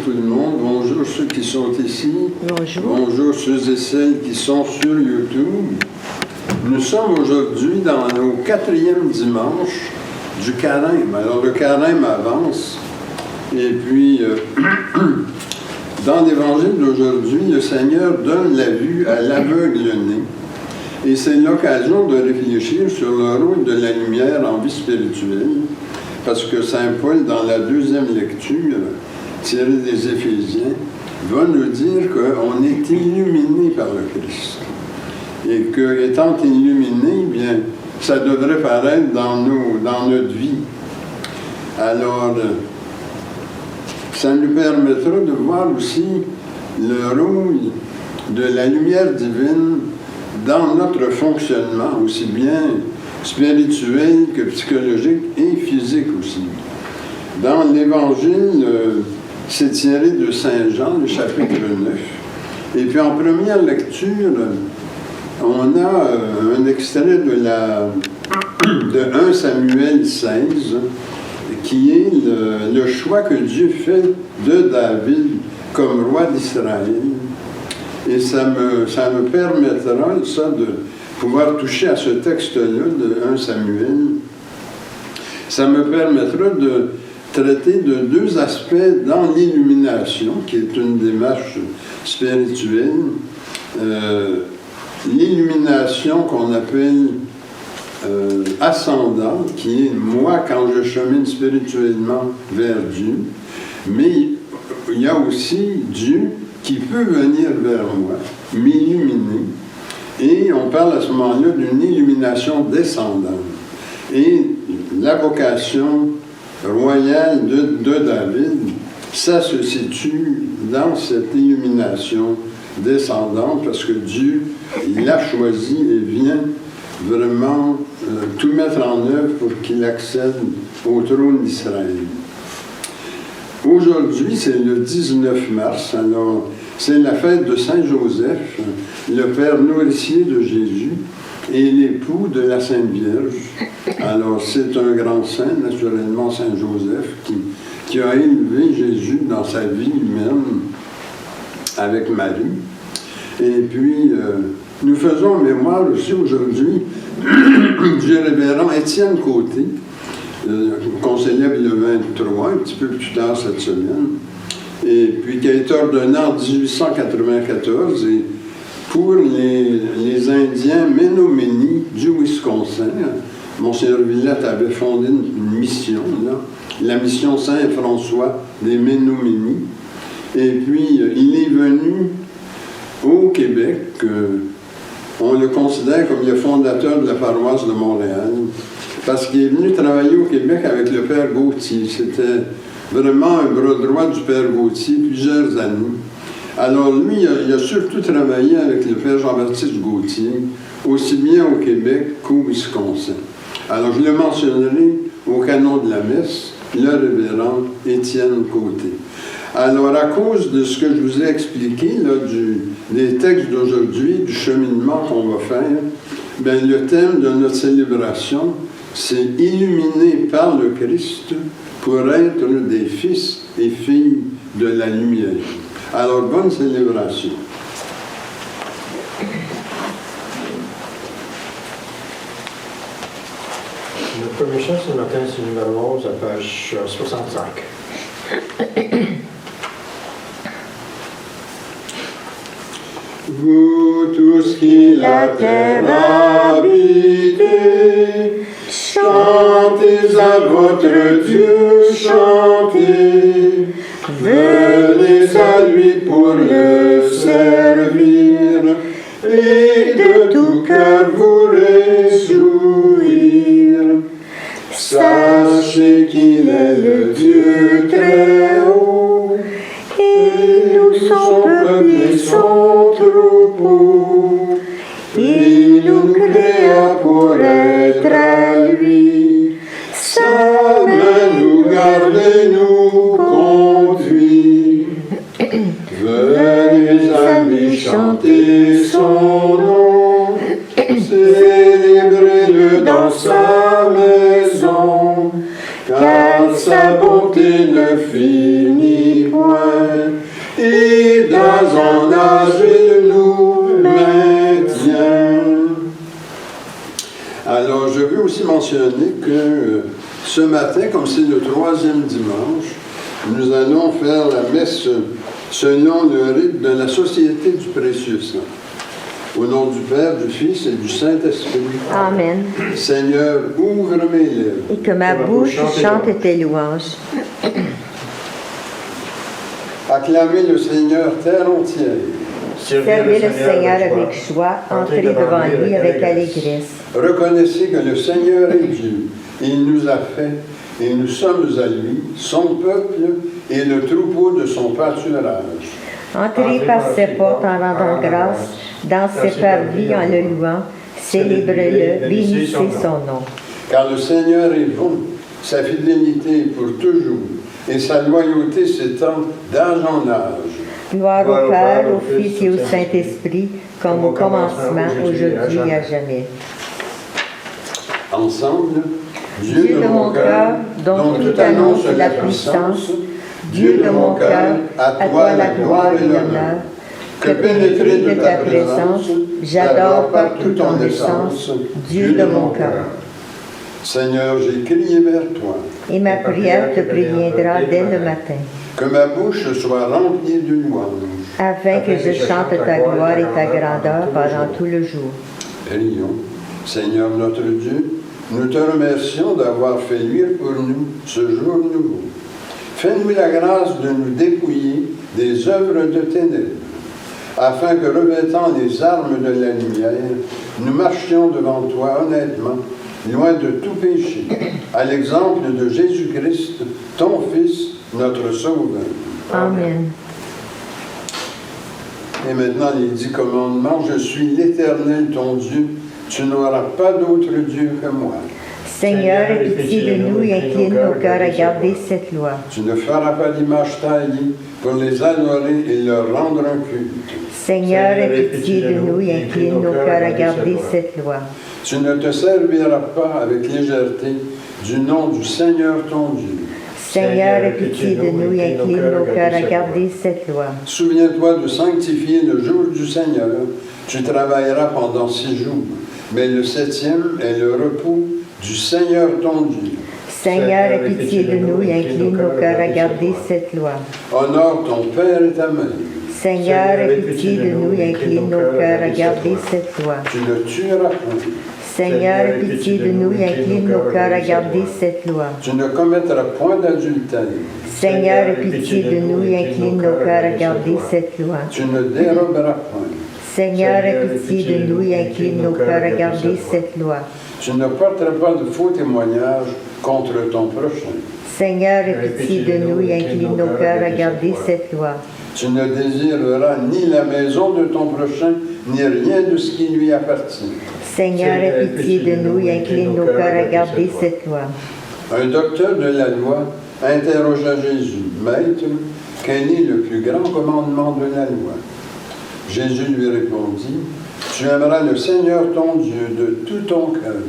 tout le monde. Bonjour ceux qui sont ici. Bonjour. Bonjour ceux et celles qui sont sur YouTube. Nous sommes aujourd'hui dans nos 4e dimanche du carême. Alors le carême avance. Et puis, dans l'évangile d'aujourd'hui, le Seigneur donne la vue à l'aveugle-né. Et c'est l'occasion de réfléchir sur le rôle de la lumière en vie spirituelle. Parce que Saint Paul, dans la 2e lecture, tirée des Éphésiens, va nous dire qu'on est illuminé par le Christ. Et qu'étant illuminé, bien, ça devrait paraître dans notre vie. Alors, ça nous permettra de voir aussi le rôle de la lumière divine dans notre fonctionnement, aussi bien spirituel que psychologique et physique aussi. Dans l'Évangile, c'est tiré de Saint Jean, le chapitre 9. Et puis en première lecture, on a un extrait de 1 Samuel 16, qui est le choix que Dieu fait de David comme roi d'Israël. Et ça me permettra, ça, de pouvoir toucher à ce texte-là de 1 Samuel. Ça me permettra de traiter de 2 aspects dans l'illumination, qui est une démarche spirituelle. L'illumination qu'on appelle ascendante, qui est moi quand je chemine spirituellement vers Dieu, mais il y a aussi Dieu qui peut venir vers moi, m'illuminer, et on parle à ce moment-là d'une illumination descendante. Et la vocation royale de David, ça se situe dans cette illumination descendante, parce que Dieu, il l'a choisi et vient vraiment tout mettre en œuvre pour qu'il accède au trône d'Israël. Aujourd'hui, c'est le 19 mars, alors c'est la fête de Saint Joseph, le père nourricier de Jésus et l'époux de la Sainte Vierge. Alors c'est un grand saint, naturellement Saint Joseph, qui a élevé Jésus dans sa vie humaine avec Marie. Et puis, nous faisons mémoire aussi aujourd'hui du révérend Étienne Côté, qu'on célèbre le 23, un petit peu plus tard cette semaine, et puis qui a été ordonné en 1894 et pour les Indiens Menominee du Wisconsin. Monseigneur Villette avait fondé une mission, là, la mission Saint-François des Menominee. Et puis, il est venu au Québec. On le considère comme le fondateur de la paroisse de Montréal, parce qu'il est venu travailler au Québec avec le Père Gauthier. C'était vraiment un bras droit du Père Gauthier plusieurs années. Alors lui, il a surtout travaillé avec le Père Jean-Baptiste Gauthier, aussi bien au Québec qu'au Wisconsin. Alors je le mentionnerai au canon de la messe, le révérend Étienne Côté. Alors, à cause de ce que je vous ai expliqué, là, des textes d'aujourd'hui, du cheminement qu'on va faire, bien, le thème de notre célébration, c'est « Illuminé par le Christ pour être des fils et filles de la lumière ». Alors, bonne célébration. Le premier chant ce matin, c'est numéro 11, à page 65. Vous tous qui la terre habitez, chantez à votre Dieu, chantez. Venez à lui pour le servir et de tout cœur vous réjouir. Sachez qu'il est le Dieu très haut et nous son peuple et son troupeau. Il nous créa pour être à lui. Sa main nous garde et nous conduit. Venez à lui chanter son nom, célébrez-le dans sa maison, car sa bonté ne finit point. et dans son âge il nous maintient. Alors, je veux aussi mentionner que ce matin, comme c'est le 3e dimanche, nous allons faire la messe selon le rite de la Société du Précieux Sang. Au nom du Père, du Fils et du Saint-Esprit. Amen. Seigneur, ouvre mes lèvres. Et que ma bouche chante tes louanges. Acclamez le Seigneur terre entière. Servez le Seigneur avec joie, entrez devant lui avec allégresse. Reconnaissez que le Seigneur est Dieu. Il nous a fait et nous sommes à lui, son peuple et le troupeau de son pâturage. Entrez par ses portes en rendant grâce, dans ses parvis en le louant, célébrez-le, bénissez son nom. Car le Seigneur est bon, sa fidélité est pour toujours, et sa loyauté s'étend d'âge en âge. Gloire au Père, au Fils et au Saint-Esprit, comme au commencement, aujourd'hui et à jamais. Ensemble, Dieu de mon cœur, dont tout annonce la puissance, Dieu de mon cœur, à toi la gloire et l'honneur, que pénétré de ta présence, j'adore par toute ton essence, Dieu de mon cœur. Seigneur, j'ai crié vers toi. Et ma prière te préviendra dès le matin, Que ma bouche soit remplie de louanges. afin que je chante ta gloire et ta grandeur pendant tout le jour. Prions. Seigneur notre Dieu, nous te remercions d'avoir fait luire pour nous ce jour nouveau. Fais-nous la grâce de nous dépouiller des œuvres de ténèbres, afin que, revêtant les armes de la lumière, nous marchions devant toi honnêtement, loin de tout péché, à l'exemple de Jésus-Christ, ton Fils, notre Sauveur. Amen. Et maintenant, les 10 commandements. Je suis l'Éternel, ton Dieu. Tu n'auras pas d'autre Dieu que moi. Seigneur, aie pitié de nous et incline nos cœurs à garder cette loi. Tu ne feras pas d'image taillée pour les adorer et leur rendre un culte. Seigneur, aie pitié de nous et incline nos cœurs à garder cette loi. Tu ne te serviras pas avec légèreté du nom du Seigneur ton Dieu. Seigneur, aie pitié de nous et incline nos cœurs à garder cette loi. Souviens-toi de sanctifier le jour du Seigneur. Tu travailleras pendant 6 jours, mais le 7e est le repos du Seigneur ton Dieu. Seigneur, aie pitié de nous et incline nos cœurs à garder cette loi. Honore ton père et ta mère. Seigneur, aie pitié de nous et incline nos cœurs à garder cette loi. Tu ne tueras point. Seigneur, aie pitié de nous et incline nos cœurs à garder cette loi. Tu ne commettras point d'adultère. Seigneur, aie pitié de nous et incline nos cœurs à garder cette loi. Tu ne déroberas point. Seigneur, aie pitié de nous et incline nos cœurs à garder cette loi. Tu ne porteras pas de faux témoignages contre ton prochain. Seigneur, aie pitié de nous et incline nos cœurs à garder cette loi. Tu ne désireras ni la maison de ton prochain, ni rien de ce qui lui appartient. Seigneur, aie pitié de nous et incline nos cœurs à garder cette loi. Un docteur de la loi interrogea Jésus. Maître, quel est le plus grand commandement de la loi? Jésus lui répondit, tu aimeras le Seigneur ton Dieu de tout ton cœur,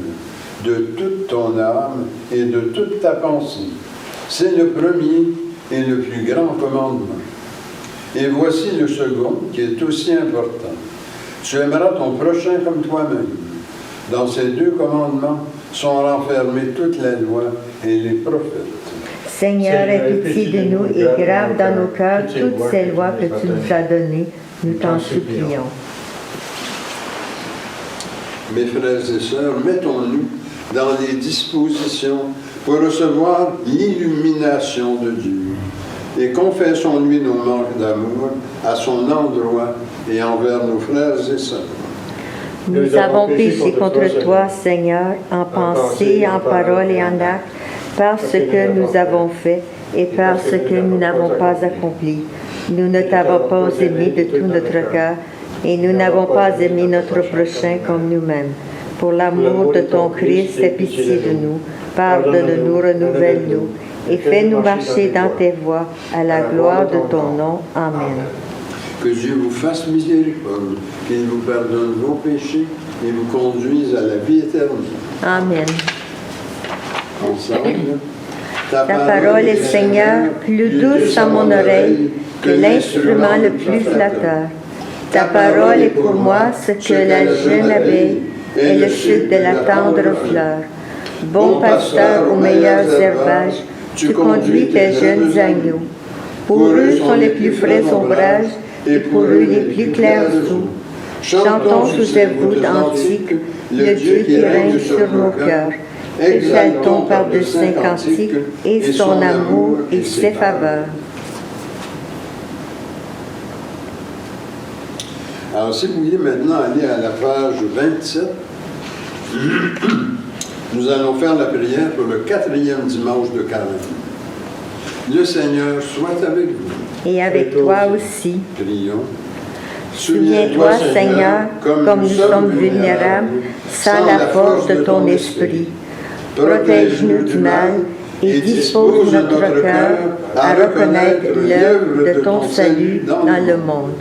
de toute ton âme et de toute ta pensée. C'est le premier et le plus grand commandement. Et voici le second, qui est aussi important. Tu aimeras ton prochain comme toi-même. Dans ces 2 commandements sont renfermées toute la loi et les prophètes. Seigneur, aie pitié de nous et grave dans nos cœurs toutes ces lois que tu nous as données. Nous t'en supplions. Mes frères et sœurs, mettons-nous dans les dispositions pour recevoir l'illumination de Dieu. Et confessons-lui nos manques d'amour à son endroit et envers nos frères et sœurs. Nous avons péché contre toi, Seigneur, en pensée, en parole et en acte, par ce que nous avons fait et par ce que nous n'avons pas accompli. Nous ne t'avons pas aimé de tout notre cœur et nous n'avons pas aimé notre prochain comme nous-mêmes. Pour l'amour de ton Christ, aie pitié de nous, pardonne-nous, renouvelle-nous et fais-nous marcher dans tes voies à la gloire de ton nom. Amen. Que Dieu vous fasse miséricorde, qu'il vous pardonne vos péchés et vous conduise à la vie éternelle. Amen. Ensemble. Ta parole est, Seigneur, plus douce à mon oreille que l'instrument le plus flatteur. Ta parole est pour moi ce que la jeune abeille est le sucre de la tendre fleur. Bon pasteur aux meilleurs herbages, tu conduis tes jeunes agneaux. Pour eux sont les plus frais ombrages, et pour eux les plus clairs eaux. Chantons sous ces voûtes antiques le Dieu qui règne sur nos cœurs. Exaltons par de saints cantiques et son amour et ses faveurs. Alors, si vous voulez maintenant aller à la page 27, nous allons faire la prière pour le 4e dimanche de Carême. Le Seigneur soit avec vous. Et avec toi aussi. Prions. Souviens-toi, Seigneur, comme nous sommes vulnérables, sans la force de ton esprit. Protège-nous du mal et dispose notre cœur à reconnaître l'œuvre de ton salut dans le monde.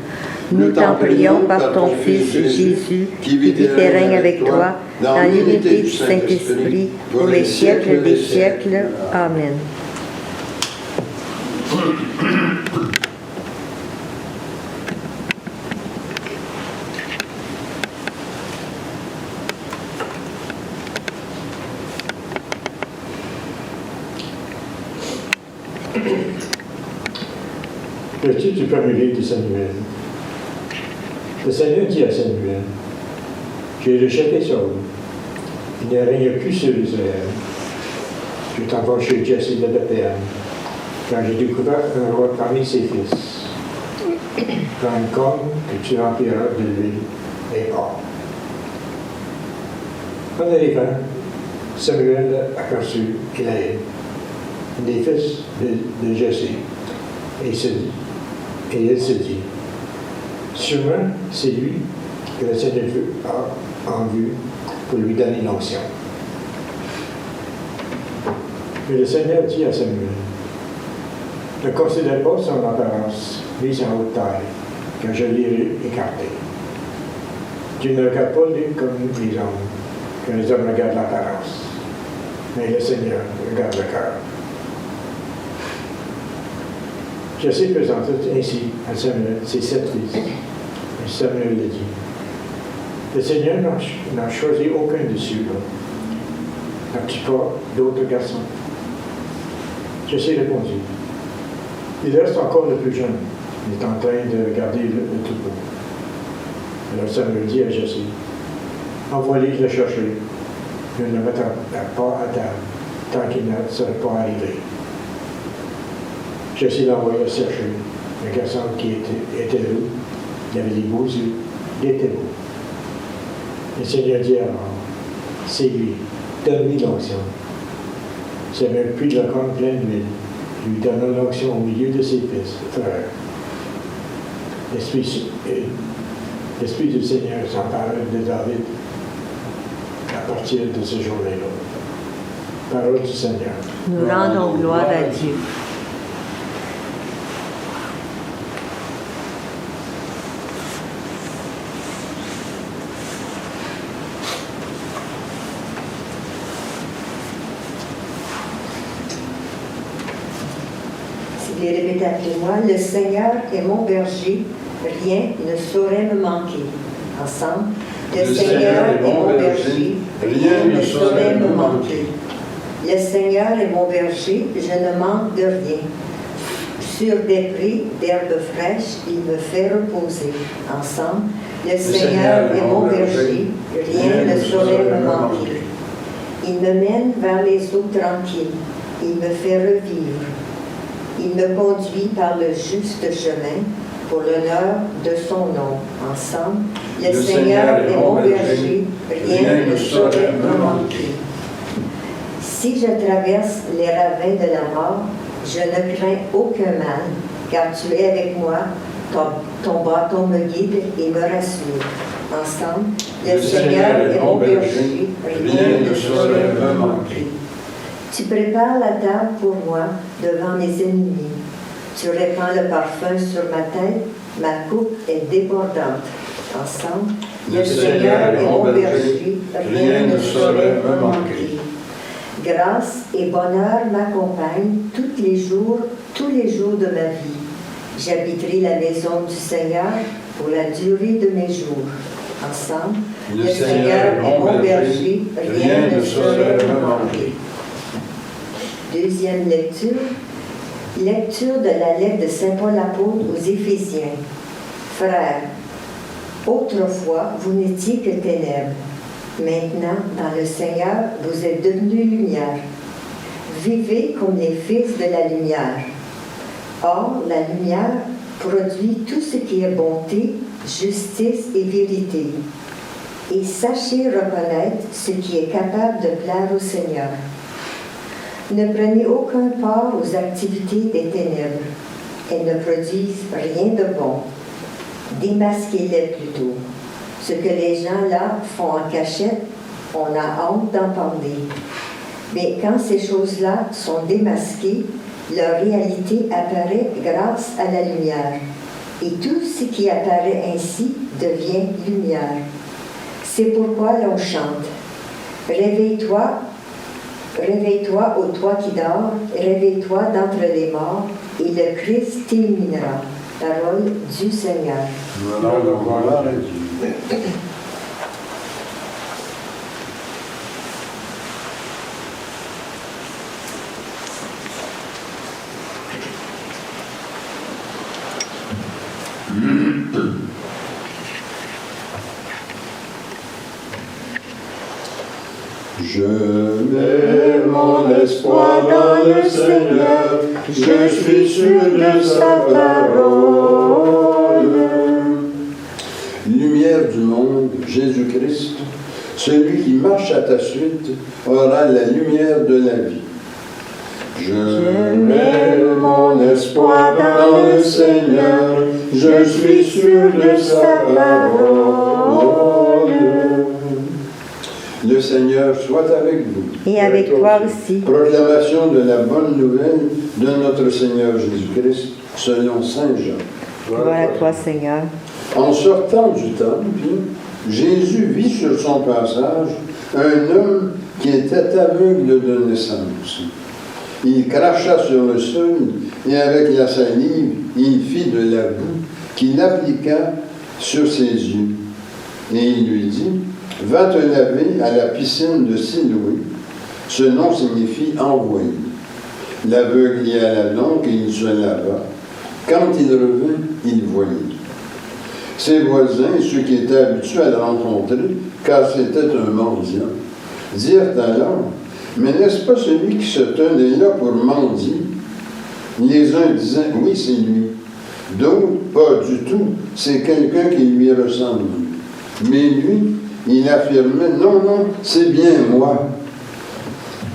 Nous t'en prions par ton Fils Jésus, qui vit et règne avec toi, dans l'unité du Saint-Esprit, pour les siècles des siècles. Amen. Le titre du premier livre de Samuel. Le Seigneur dit à Samuel, j'ai rejeté Saül, il ne règne plus sur Israël. Je t'envoie chez Jesse de Bethléem, car j'ai découvert un roi parmi ses fils. Prends une corne que tu rempliras de l'huile et or. En arrivant, Samuel aperçut Élaïm, un des fils de Jesse, et il se dit, sûrement c'est lui que le Seigneur a en vue pour lui donner l'onction. Mais le Seigneur dit à Samuel, ne considère pas son apparence mise en haute taille, car je l'ai écarté. Tu ne regardes pas lui comme les hommes, que les hommes regardent l'apparence, mais le Seigneur regarde le cœur. Jesse présentait ainsi à Samuel ses 7 fils. Et Samuel le dit, le Seigneur n'a choisi aucun de ceux-là. N'as-tu pas d'autres garçons? Jesse répondit, il reste encore le plus jeune. Il est en train de regarder le troupeau. Alors Samuel dit à Jesse, envoie-les le chercher. Ne le mettra pas à table tant qu'il ne sera pas arrivé. Jesse l'envoya chercher un garçon qui était roux, il avait des beaux yeux, il était beau. Le Seigneur dit alors, c'est lui, donne-lui l'onction. Samuel prit la corne pleine d'huile, lui donna l'onction au milieu de ses fils, frères. L'Esprit du Seigneur s'empara de David à partir de ce jour-là. Parole du Seigneur. Nous rendons gloire à Dieu. Et répétez après moi, le Seigneur est mon berger, rien ne saurait me manquer. Ensemble, le Seigneur est mon berger, rien ne saurait me manquer. Le Seigneur est mon berger, je ne manque de rien. Sur des prés d'herbes fraîches, il me fait reposer. Ensemble, le Seigneur est mon berger, rien ne saurait me manquer. Il me mène vers les eaux tranquilles, il me fait revivre. Il me conduit par le juste chemin pour l'honneur de son nom. Ensemble, le Seigneur est mon berger, rien ne saurait me manquer. Si je traverse les ravins de la mort, je ne crains aucun mal, car tu es avec moi, ton bâton me guide et me rassure. Ensemble, le Seigneur est mon berger, rien ne saurait me manquer. Tu prépares la table pour moi devant mes ennemis. Tu répands le parfum sur ma tête, ma coupe est débordante. Ensemble, le Seigneur est mon berger, rien ne saurait me manquer. Grâce et bonheur m'accompagnent tous les jours de ma vie. J'habiterai la maison du Seigneur pour la durée de mes jours. Ensemble, le Seigneur est mon berger, rien ne saurait me manquer. Deuxième lecture. Lecture de la lettre de Saint Paul apôtre aux Éphésiens. Frères, autrefois, vous n'étiez que ténèbres. Maintenant, dans le Seigneur, vous êtes devenus lumière. Vivez comme les fils de la lumière. Or, la lumière produit tout ce qui est bonté, justice et vérité. Et sachez reconnaître ce qui est capable de plaire au Seigneur. Ne prenez aucun part aux activités des ténèbres. Elles ne produisent rien de bon. Démasquez-les plutôt. Ce que les gens là font en cachette, on a honte d'en parler. Mais quand ces choses-là sont démasquées, leur réalité apparaît grâce à la lumière. Et tout ce qui apparaît ainsi devient lumière. C'est pourquoi l'on chante. Réveille-toi, réveille-toi, ô toi qui dors, réveille-toi d'entre les morts, et le Christ t'illuminera. Parole du Seigneur. Voilà, Dieu. Je mets mon espoir dans le Seigneur, je suis sûr de sa parole. Lumière du monde, Jésus-Christ, celui qui marche à ta suite aura la lumière de la vie. Je mets mon espoir dans le Seigneur, je suis sûr de sa parole. Le Seigneur soit avec vous. Et avec toi aussi. Proclamation de la bonne nouvelle de notre Seigneur Jésus-Christ selon Saint Jean. Gloire à toi, Seigneur. En sortant du temple, Jésus vit sur son passage un homme qui était aveugle de naissance. Il cracha sur le sol et avec la salive, il fit de la boue qu'il appliqua sur ses yeux. Et il lui dit, « Va te laver à la piscine de Siloé. » Ce nom signifie « envoyé ». L'aveugle y alla donc et il se lava. Quand il revint, il voyait. Ses voisins, ceux qui étaient habitués à le rencontrer, car c'était un mendiant, dirent alors, « Mais n'est-ce pas celui qui se tenait là pour mendier? » Les uns disaient, « Oui, c'est lui. » D'autres, « Pas du tout, c'est quelqu'un qui lui ressemble. » Mais lui, il affirmait, « Non, non, c'est bien moi. »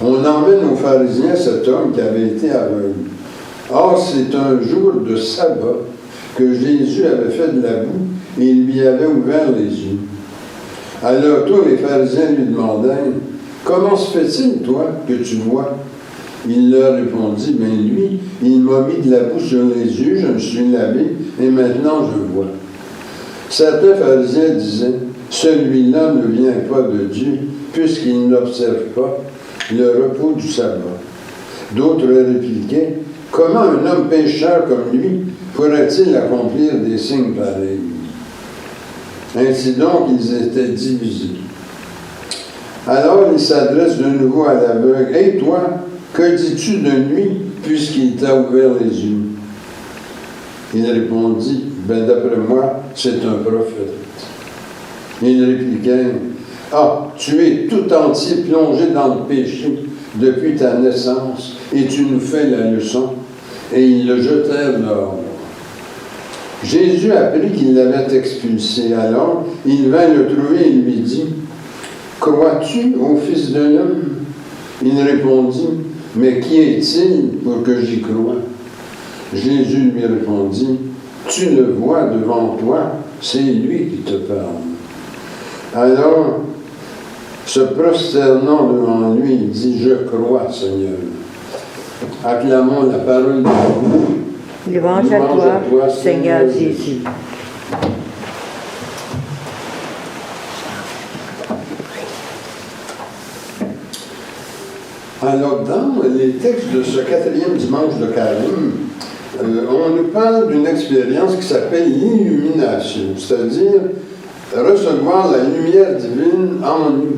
On emmène aux pharisiens cet homme qui avait été aveugle. Or, c'est un jour de sabbat que Jésus avait fait de la boue et il lui avait ouvert les yeux. Alors tous les pharisiens lui demandèrent, « Comment se fait-il, toi, que tu vois? » Il leur répondit, « Ben lui, il m'a mis de la boue sur les yeux, je me suis lavé et maintenant je vois. » Certains pharisiens disaient, « Celui-là ne vient pas de Dieu, puisqu'il n'observe pas le repos du sabbat. » D'autres répliquaient, « Comment un homme pécheur comme lui pourrait-il accomplir des signes pareils? » Ainsi donc, ils étaient divisés. Alors il s'adresse de nouveau à l'aveugle, « Et toi, que dis-tu de lui, puisqu'il t'a ouvert les yeux? » Il répondit, « Ben d'après moi, c'est un prophète. » Ils répliquèrent, « Ah, tu es tout entier plongé dans le péché depuis ta naissance, et tu nous fais la leçon. » Et ils le jetèrent dehors. Jésus apprit qu'il l'avait expulsé. Alors, il vint le trouver et lui dit, « Crois-tu au Fils de l'homme? » Il répondit, « Mais qui est-il pour que j'y croie? » Jésus lui répondit, « Tu le vois devant toi, c'est lui qui te parle. » Alors, se prosternant devant lui, il dit, « Je crois, Seigneur. » Acclamons la parole de Dieu. Louange à toi, Seigneur Jésus. Alors, dans les textes de ce 4e dimanche de Carême, on nous parle d'une expérience qui s'appelle l'illumination, c'est-à-dire recevoir la lumière divine en nous.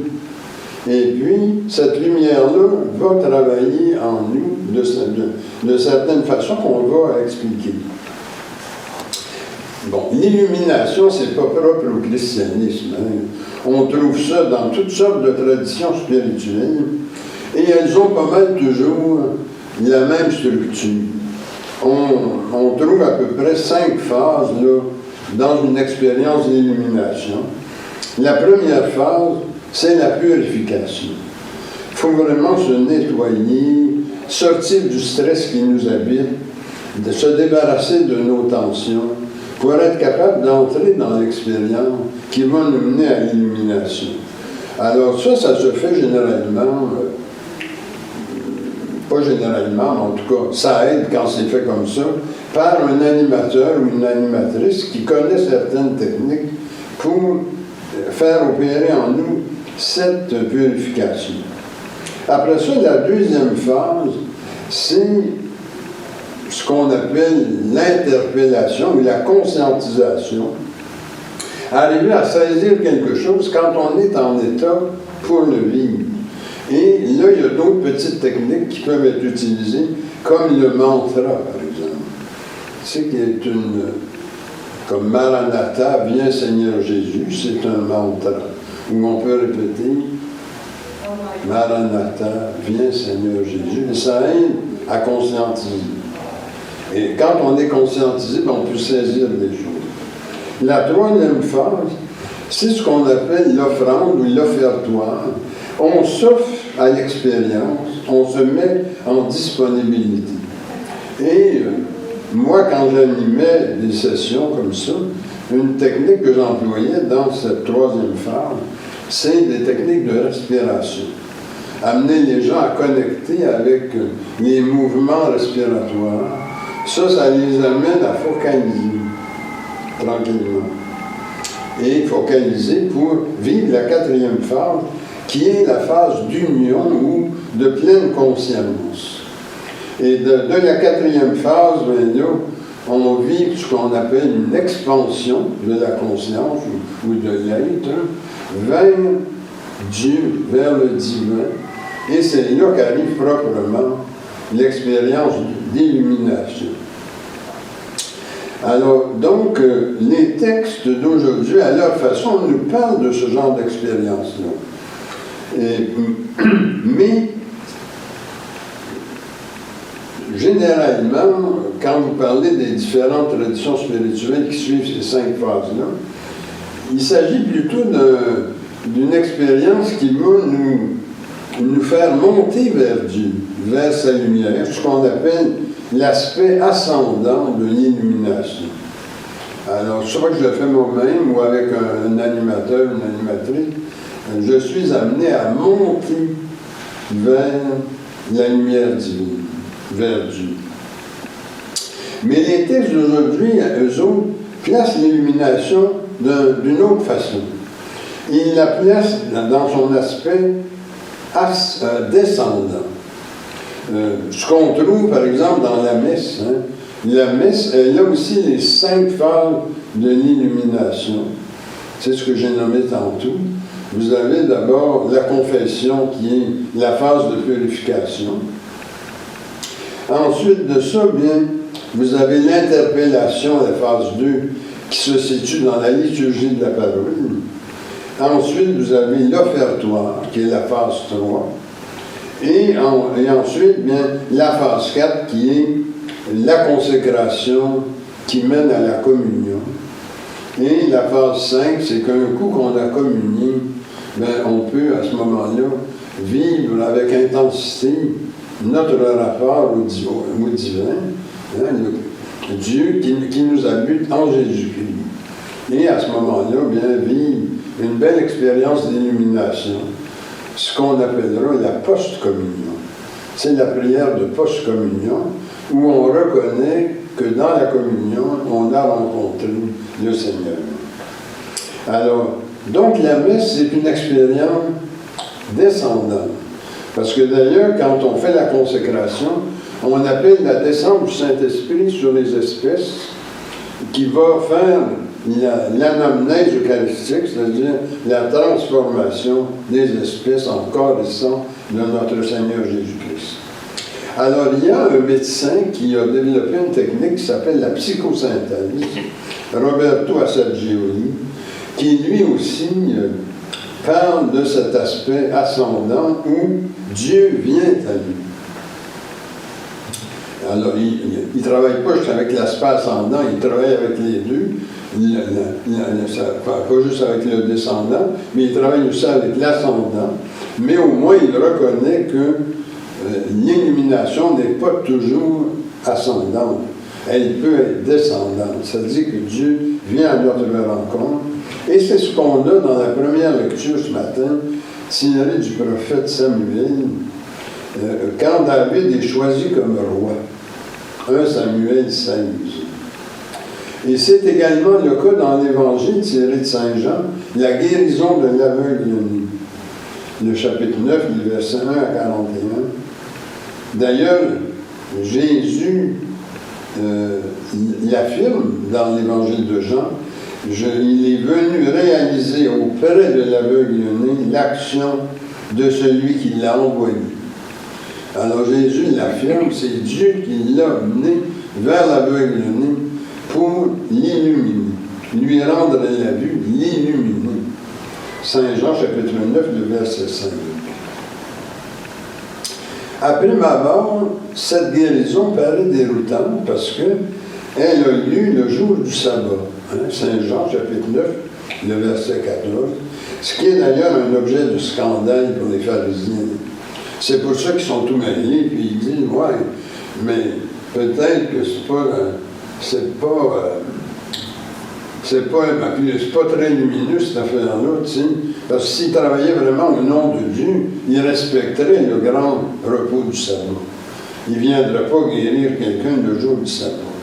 Et puis, cette lumière-là va travailler en nous de certaines façons qu'on va expliquer. Bon, l'illumination, c'est pas propre au christianisme. Hein. On trouve ça dans toutes sortes de traditions spirituelles et elles ont pas mal toujours la même structure. On trouve à peu près 5 phases là, dans une expérience d'illumination. La première phase, c'est la purification. Il faut vraiment se nettoyer, sortir du stress qui nous habite, de se débarrasser de nos tensions, pour être capable d'entrer dans l'expérience qui va nous mener à l'illumination. Alors ça se fait généralement, pas généralement, mais en tout cas, ça aide quand c'est fait comme ça, par un animateur ou une animatrice qui connaît certaines techniques pour faire opérer en nous cette purification. Après ça, la deuxième phase, c'est ce qu'on appelle l'interpellation ou la conscientisation. Arriver à saisir quelque chose quand on est en état pour le vivre. Et là, il y a d'autres petites techniques qui peuvent être utilisées, comme le mantra, par exemple. C'est qui est comme Maranatha, viens Seigneur Jésus, c'est un mantra, où on peut répéter Maranatha, viens Seigneur Jésus, et ça aide à conscientiser. Et quand on est conscientisé, on peut saisir des choses. La troisième phase, c'est ce qu'on appelle l'offrande ou l'offertoire. On s'offre à l'expérience, on se met en disponibilité. Et moi, quand j'animais des sessions comme ça, une technique que j'employais dans cette troisième phase, c'est des techniques de respiration. Amener les gens à connecter avec les mouvements respiratoires. Ça les amène à focaliser tranquillement. Et focaliser pour vivre la quatrième phase, qui est la phase d'union ou de pleine conscience. Et de la quatrième phase, bien là, on vit ce qu'on appelle une expansion de la conscience ou de l'être vers Dieu, vers le divin. Et c'est là qu'arrive proprement l'expérience d'illumination. Alors, donc, les textes d'aujourd'hui, à leur façon, nous parlent de ce genre d'expérience-là. Mais, généralement, quand vous parlez des différentes traditions spirituelles qui suivent ces 5 phases-là, il s'agit plutôt d'une expérience qui va nous faire monter vers Dieu, vers sa lumière, ce qu'on appelle l'aspect ascendant de l'illumination. Alors, soit que je le fais moi-même ou avec un animateur, une animatrice, je suis amené à monter vers la lumière divine, vers Dieu. Mais les textes d'aujourd'hui, eux autres, placent l'illumination d'une autre façon. Ils la placent dans son aspect descendant. Ce qu'on trouve, par exemple, dans la messe. Hein. La messe, elle a aussi les 5 phases de l'illumination. C'est ce que j'ai nommé tantôt. Vous avez d'abord la confession, qui est la phase de purification. Ensuite de ça, bien, vous avez l'interpellation, la phase 2, qui se situe dans la liturgie de la parole. Ensuite, vous avez l'offertoire, qui est la phase 3. Et ensuite, bien, la phase 4, qui est la consécration qui mène à la communion. Et la phase 5, c'est qu'un coup qu'on a communié, bien, on peut, à ce moment-là, vivre avec intensité notre rapport au divin, hein, Dieu qui nous habite en Jésus-Christ. Et à ce moment-là, bien, vivre une belle expérience d'illumination, ce qu'on appellera la post-communion. C'est la prière de post-communion où on reconnaît que dans la communion, on a rencontré le Seigneur. Alors, donc la messe, c'est une expérience descendante. Parce que d'ailleurs, quand on fait la consécration, on appelle la descente du Saint-Esprit sur les espèces, qui va faire l'anamnèse eucharistique, c'est-à-dire la transformation des espèces en corps et sang de notre Seigneur Jésus-Christ. Alors, il y a un médecin qui a développé une technique qui s'appelle la psychosynthèse, Roberto Assagioli, qui lui aussi parle de cet aspect ascendant où Dieu vient à lui. Alors, il ne travaille pas juste avec l'aspect ascendant, il travaille avec les deux, pas juste avec le descendant, mais il travaille aussi avec l'ascendant. Mais au moins, il reconnaît que l'illumination n'est pas toujours ascendante, elle peut être descendante. Ça dit que Dieu vient à notre rencontre. Et c'est ce qu'on a dans la première lecture ce matin, tirée du prophète Samuel, quand David est choisi comme roi. 1 Samuel 16. Et c'est également le cas dans l'Évangile tiré de Saint Jean, la guérison de l'aveugle-né. Le chapitre 9, les versets 1 à 41. D'ailleurs, Jésus l'affirme dans l'Évangile de Jean, il est venu réaliser auprès de l'aveugle-né l'action de celui qui l'a envoyé. Alors Jésus l'affirme, c'est Dieu qui l'a mené vers l'aveugle-né pour l'illuminer, lui rendre la vue, l'illuminer. Saint Jean, chapitre 9, le verset 5. Après ma mort, cette guérison paraît déroutante parce qu'elle a lieu le jour du sabbat. Saint Jean, chapitre 9, le verset 14, ce qui est d'ailleurs un objet de scandale pour les pharisiens. C'est pour ça qu'ils sont tout mêlés, puis ils disent, ouais, mais peut-être que c'est pas très lumineux cette affaire-là, tu sais, parce que s'ils travaillaient vraiment au nom de Dieu, ils respecteraient le grand repos du sabbat. Ils ne viendraient pas guérir quelqu'un le jour du sabbat.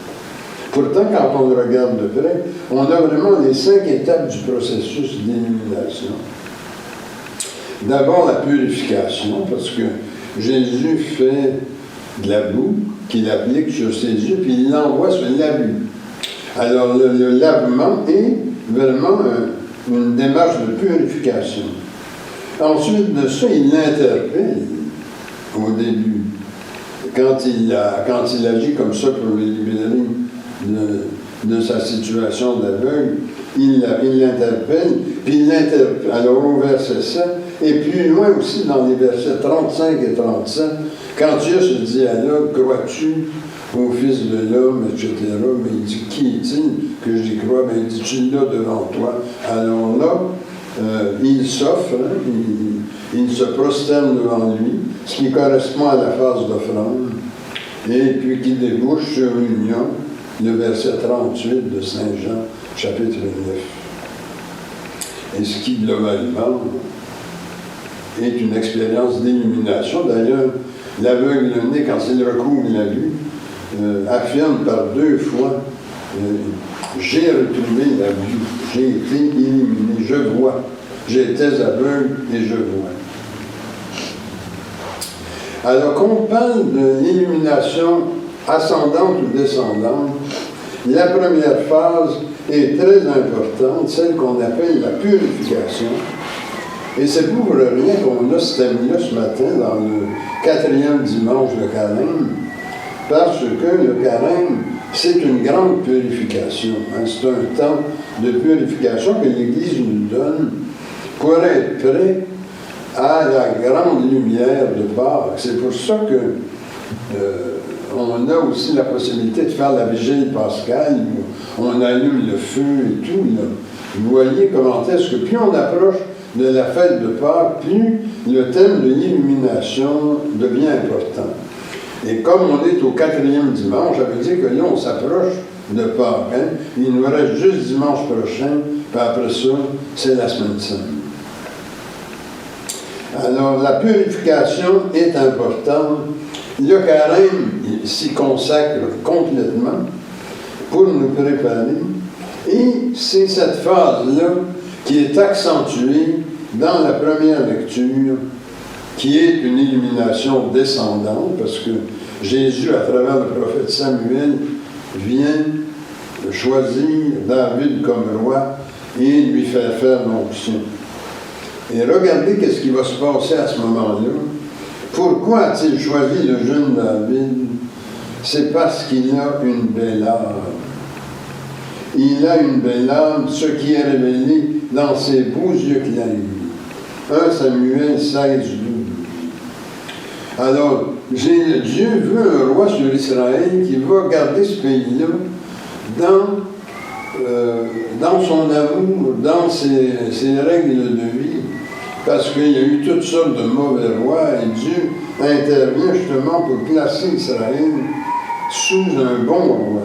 Pourtant, quand on le regarde de près, on a vraiment les 5 étapes du processus d'illumination. D'abord, la purification, parce que Jésus fait de la boue qu'il applique sur ses yeux, puis il l'envoie sur l'abus. Alors, le lavement est vraiment une démarche de purification. Ensuite de ça, il l'interpelle au début. Quand il agit comme ça pour le libérer de sa situation d'aveugle, il l'interpelle, puis il l'interpelle. Alors, au verset 7, et plus loin aussi dans les versets 35 et 37, quand Dieu se dialogue, crois-tu au Fils de l'homme, etc., mais il dit, qui est-il que j'y crois? Mais il dit, tu l'as devant toi. Alors là, il s'offre, il se prosterne devant lui, ce qui correspond à la phase d'offrande, et puis qui débouche sur l'union, le verset 38 de Saint Jean, chapitre 9. Et ce qui, globalement, est une expérience d'illumination. D'ailleurs, l'aveugle-né, quand il recouvre la vue, affirme par 2 fois j'ai retrouvé la vue, j'ai été illuminé, je vois. J'étais aveugle et je vois. Alors, qu'on parle de l'illumination ascendante ou descendante, la première phase est très importante, celle qu'on appelle la purification. Et c'est pour rien qu'on a ce thème-là ce matin dans le 4e dimanche de Carême, parce que le Carême, c'est une grande purification. C'est un temps de purification que l'Église nous donne pour être prêt à la grande lumière de Pâques. C'est pour ça que on a aussi la possibilité de faire la vigile pascale, où on allume le feu et tout. Là. Vous voyez comment est-ce que plus on approche de la fête de Pâques, plus le thème de l'illumination devient important. Et comme on est au 4e dimanche, ça veut dire que là, on s'approche de Pâques. Hein? Il nous reste juste dimanche prochain, puis après ça, c'est la semaine sainte. Alors, la purification est importante. Le Carême s'y consacre complètement pour nous préparer. Et c'est cette phase-là qui est accentuée dans la première lecture, qui est une illumination descendante, parce que Jésus, à travers le prophète Samuel, vient choisir David comme roi et lui faire faire l'onction. Et regardez qu'est-ce qui va se passer à ce moment-là. Pourquoi a-t-il choisi le jeune David? C'est parce qu'il a une belle âme. Il a une belle âme, ce qui est révélé dans ses beaux yeux clairs. 1 Samuel 16, 12. Alors, Dieu veut un roi sur Israël qui va garder ce pays-là dans son amour, dans ses règles de vie, parce qu'il y a eu toutes sortes de mauvais rois et Dieu intervient justement pour placer Israël sous un bon roi.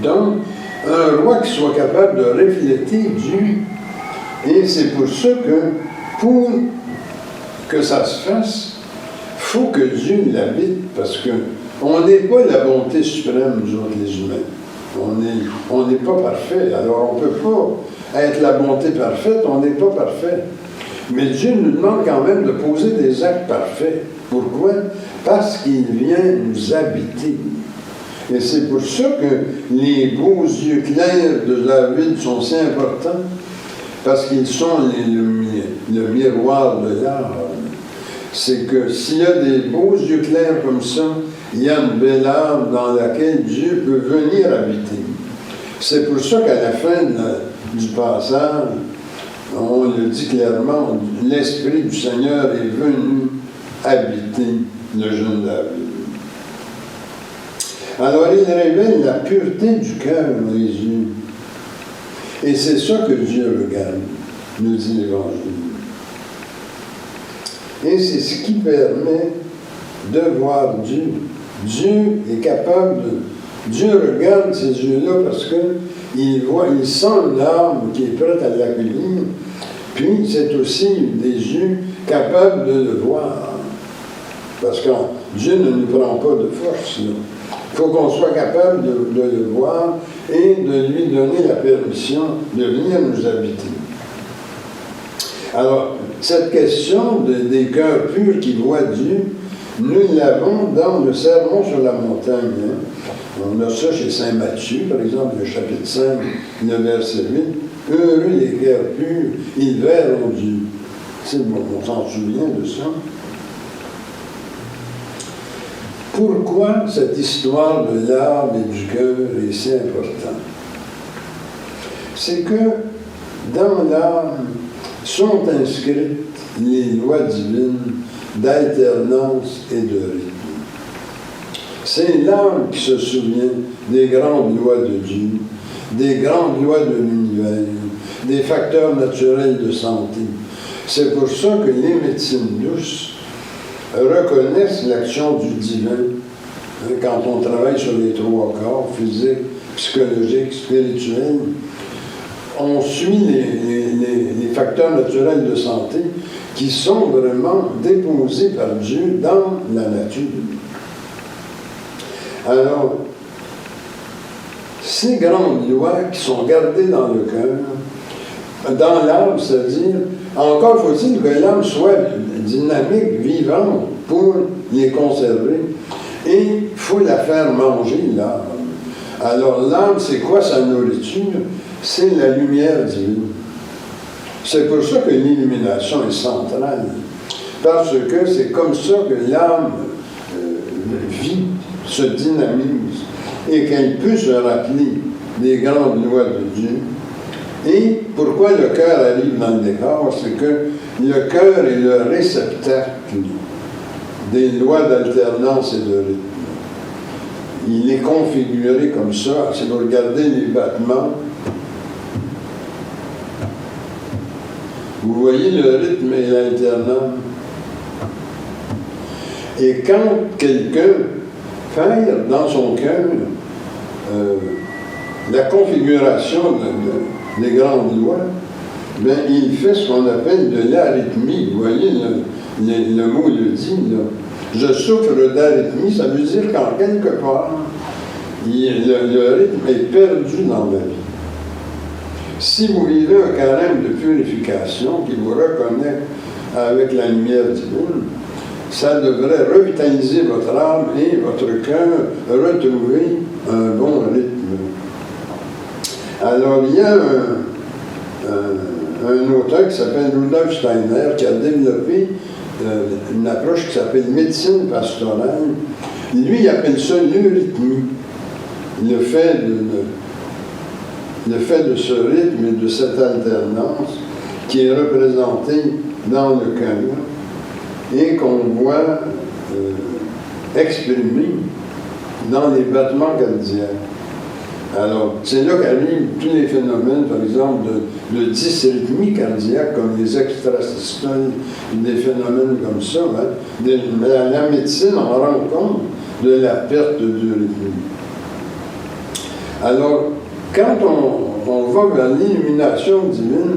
Donc, un roi qui soit capable de refléter Dieu. Et c'est pour ça que, pour que ça se fasse, il faut que Dieu l'habite, parce qu'on n'est pas la bonté suprême, nous autres les humains. On n'est pas parfait. Alors, on ne peut pas être la bonté parfaite, on n'est pas parfait. Mais Dieu nous demande quand même de poser des actes parfaits. Pourquoi? Parce qu'il vient nous habiter. Et c'est pour ça que les beaux yeux clairs de David sont si importants, parce qu'ils sont le miroir de l'âme. C'est que s'il y a des beaux yeux clairs comme ça, il y a une belle âme dans laquelle Dieu peut venir habiter. C'est pour ça qu'à la fin du passage, on le dit clairement, l'Esprit du Seigneur est venu habiter le jeune David. Alors il révèle la pureté du cœur des yeux. Et c'est ça que Dieu regarde, nous dit l'Évangile. Et c'est ce qui permet de voir Dieu. Dieu est capable de... Dieu regarde ces yeux-là parce qu'il sent l'âme qui est prête à l'accueillir. Puis c'est aussi des yeux capables de le voir. Parce que Dieu ne nous prend pas de force, là. Il faut qu'on soit capable de le voir et de lui donner la permission de venir nous habiter. Alors, cette question des cœurs purs qui voient Dieu, nous l'avons dans le Sermon sur la montagne. Hein. On a ça chez Saint Matthieu, par exemple, le chapitre 5, le verset 8. « Heureux les cœurs purs, ils verront Dieu. » C'est bon, on s'en souvient de ça. Pourquoi cette histoire de l'âme et du cœur est si importante? C'est que dans l'âme sont inscrites les lois divines d'alternance et de rythme. C'est l'âme qui se souvient des grandes lois de Dieu, des grandes lois de l'univers, des facteurs naturels de santé. C'est pour ça que les médecines douces reconnaissent l'action du divin quand on travaille sur les trois corps, physique, psychologique, spirituel. On suit les facteurs naturels de santé qui sont vraiment déposés par Dieu dans la nature. Alors, ces grandes lois qui sont gardées dans le cœur, dans l'âme, c'est-à-dire, encore faut-il que l'âme soit dynamique, vivante, pour les conserver. Et il faut la faire manger, l'âme. Alors, l'âme, c'est quoi sa nourriture? C'est la lumière divine. C'est pour ça que l'illumination est centrale. Parce que c'est comme ça que l'âme vit, se dynamise, et qu'elle peut se rappeler des grandes lois de Dieu. Et pourquoi le cœur arrive dans le décor? C'est que le cœur est le réceptacle des lois d'alternance et de rythme. Il est configuré comme ça. Si vous regardez les battements, vous voyez le rythme et l'alternance. Et quand quelqu'un fait dans son cœur la configuration des grandes lois, bien, il fait ce qu'on appelle de l'arythmie. Vous voyez, le mot le dit, là. Je souffre d'arythmie, ça veut dire qu'en quelque part, le rythme est perdu dans ma vie. Si vous vivez un carême de purification qui vous reconnaît avec la lumière divine, ça devrait revitaliser votre âme et votre cœur, retrouver un bon rythme. Alors, il y a un auteur qui s'appelle Rudolf Steiner qui a développé une approche qui s'appelle médecine pastorale. Lui, il appelle ça l'eurythmie. Le fait de ce rythme et de cette alternance qui est représenté dans le cœur et qu'on voit exprimé dans les battements cardiaques. Alors, c'est là qu'arrivent tous les phénomènes, par exemple, de dysrythmie cardiaque, comme les extrasystoles, des phénomènes comme ça. Hein. La médecine en rend compte de la perte de rythme. Alors, quand on va vers l'illumination divine,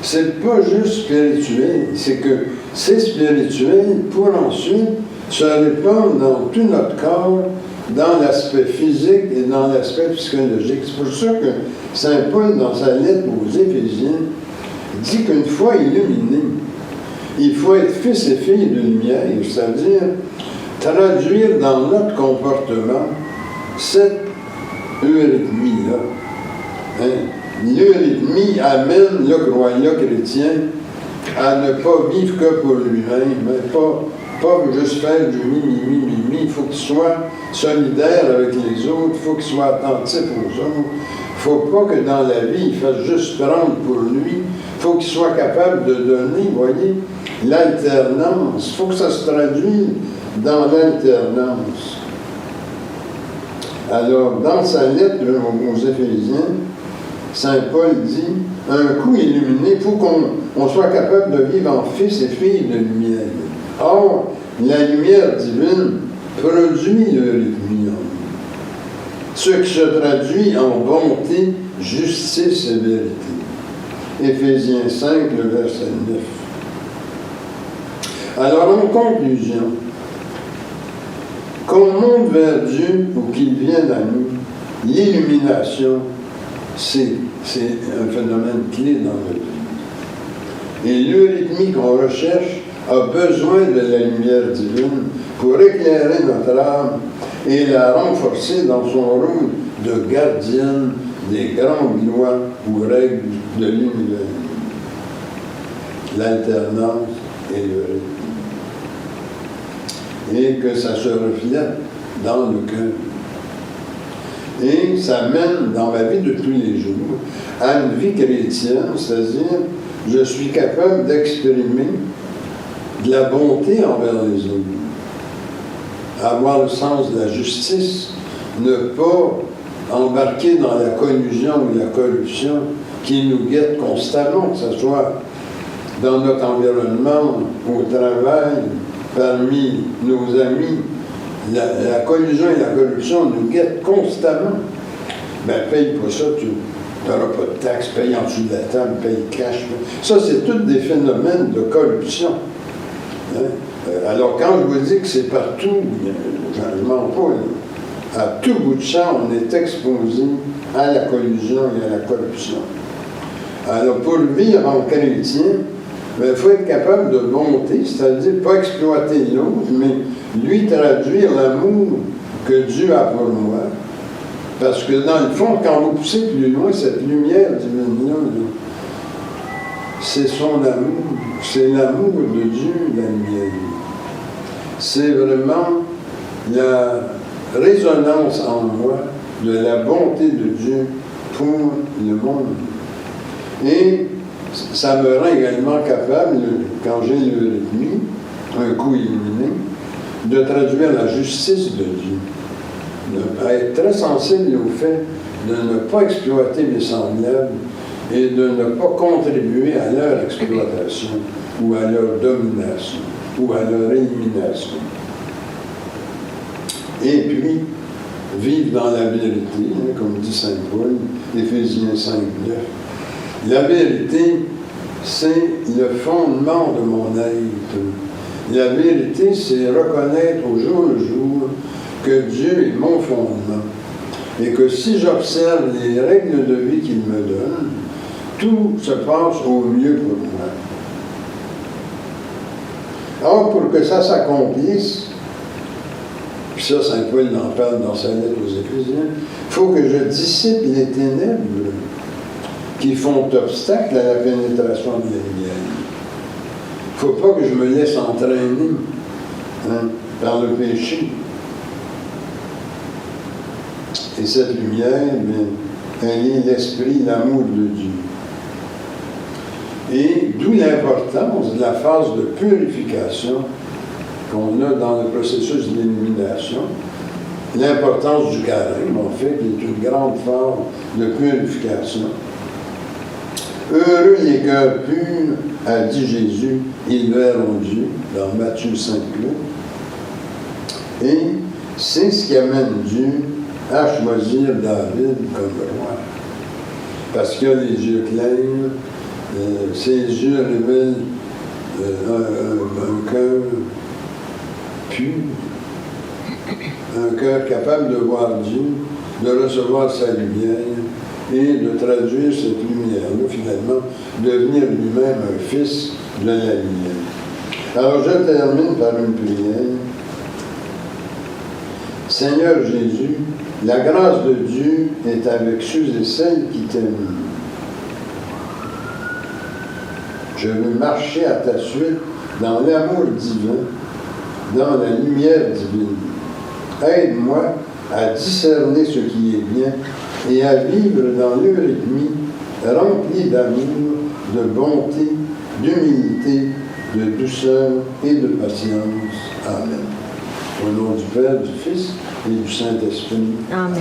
c'est pas juste spirituel, c'est que c'est spirituel pour ensuite se répandre dans tout notre corps, dans l'aspect physique et dans l'aspect psychologique. C'est pour ça que Saint Paul, dans sa lettre aux Éphésiens, dit qu'une fois illuminé, il faut être fils et filles de lumière, c'est-à-dire traduire dans notre comportement cette eurythmie-là. Hein? L'eurythmie amène le croyant chrétien à ne pas vivre que pour lui-même, mais pas juste faire du mi. Il faut qu'il soit solidaire avec les autres, il faut qu'il soit attentif aux autres. Il ne faut pas que dans la vie, il fasse juste prendre pour lui. Il faut qu'il soit capable de donner, vous voyez, l'alternance. Il faut que ça se traduise dans l'alternance. Alors, dans sa lettre aux Éphésiens, Saint Paul dit, un coup illuminé, il faut qu'on soit capable de vivre en fils et filles de lumière. Or, la lumière divine produit l'eurythmie, ce qui se traduit en bonté, justice et vérité. Éphésiens 5, le verset 9. Alors, en conclusion, qu'on monte vers Dieu ou qu'il vienne à nous, l'illumination, c'est un phénomène clé dans notre vie. Et l'eurythmie qu'on recherche a besoin de la lumière divine pour éclairer notre âme et la renforcer dans son rôle de gardienne des grandes lois ou règles de l'univers. L'alternance et le rythme. Et que ça se reflète dans le cœur. Et ça mène dans ma vie de tous les jours à une vie chrétienne, c'est-à-dire je suis capable d'exprimer de la bonté envers les autres, avoir le sens de la justice, ne pas embarquer dans la collusion ou la corruption qui nous guette constamment, que ce soit dans notre environnement, au travail, parmi nos amis. La collusion et la corruption nous guettent constamment. Ben, paye pas ça, tu n'auras pas de taxes, paye en dessous de la table, paye cash. Ça, c'est tous des phénomènes de corruption. Hein? Alors, quand je vous dis que c'est partout, je mens pas. À tout bout de champ, on est exposé à la collusion et à la corruption. Alors, pour vivre en chrétien, il faut être capable de bonté, c'est-à-dire pas exploiter l'autre, mais lui traduire l'amour que Dieu a pour moi. Parce que dans le fond, quand vous poussez plus loin, cette lumière divine-là, c'est son amour. C'est l'amour de Dieu, la lumière. C'est vraiment la résonance en moi de la bonté de Dieu pour le monde. Et ça me rend également capable, quand j'ai l'eurythmie, un coup illuminé, de traduire la justice de Dieu. Être très sensible au fait de ne pas exploiter mes semblables et de ne pas contribuer à leur exploitation ou à leur domination ou à leur élimination. Et puis, vivre dans la vérité, comme dit Saint Paul, Éphésiens 5, 9. La vérité, c'est le fondement de mon être. La vérité, c'est reconnaître au jour le jour que Dieu est mon fondement et que si j'observe les règles de vie qu'il me donne, tout se passe au mieux pour moi. Or, pour que ça s'accomplisse, puis ça, Saint Paul en parle dans sa lettre aux Éphésiens, il faut que je dissipe les ténèbres qui font obstacle à la pénétration de la lumière. Il ne faut pas que je me laisse entraîner par le péché. Et cette lumière, bien, elle est l'esprit, l'amour de Dieu. Et d'où l'importance de la phase de purification qu'on a dans le processus d'élimination, l'importance du carême, en fait, qui est une grande phase de purification. Heureux les cœurs purs, a dit Jésus, ils verront Dieu, dans Matthieu 5. Et c'est ce qui amène Dieu à choisir David comme roi. Parce qu'il a les yeux clairs, ses yeux révèlent un cœur pur, un cœur capable de voir Dieu, de recevoir sa lumière et de traduire cette lumière-là, finalement, devenir lui-même un fils de la lumière. Alors, je termine par une prière. Seigneur Jésus, la grâce de Dieu est avec ceux et celles qui t'aiment. Je veux marcher à ta suite dans l'amour divin, dans la lumière divine. Aide-moi à discerner ce qui est bien et à vivre dans l'eurythmie remplie d'amour, de bonté, d'humilité, de douceur et de patience. Amen. Au nom du Père, du Fils et du Saint-Esprit. Amen.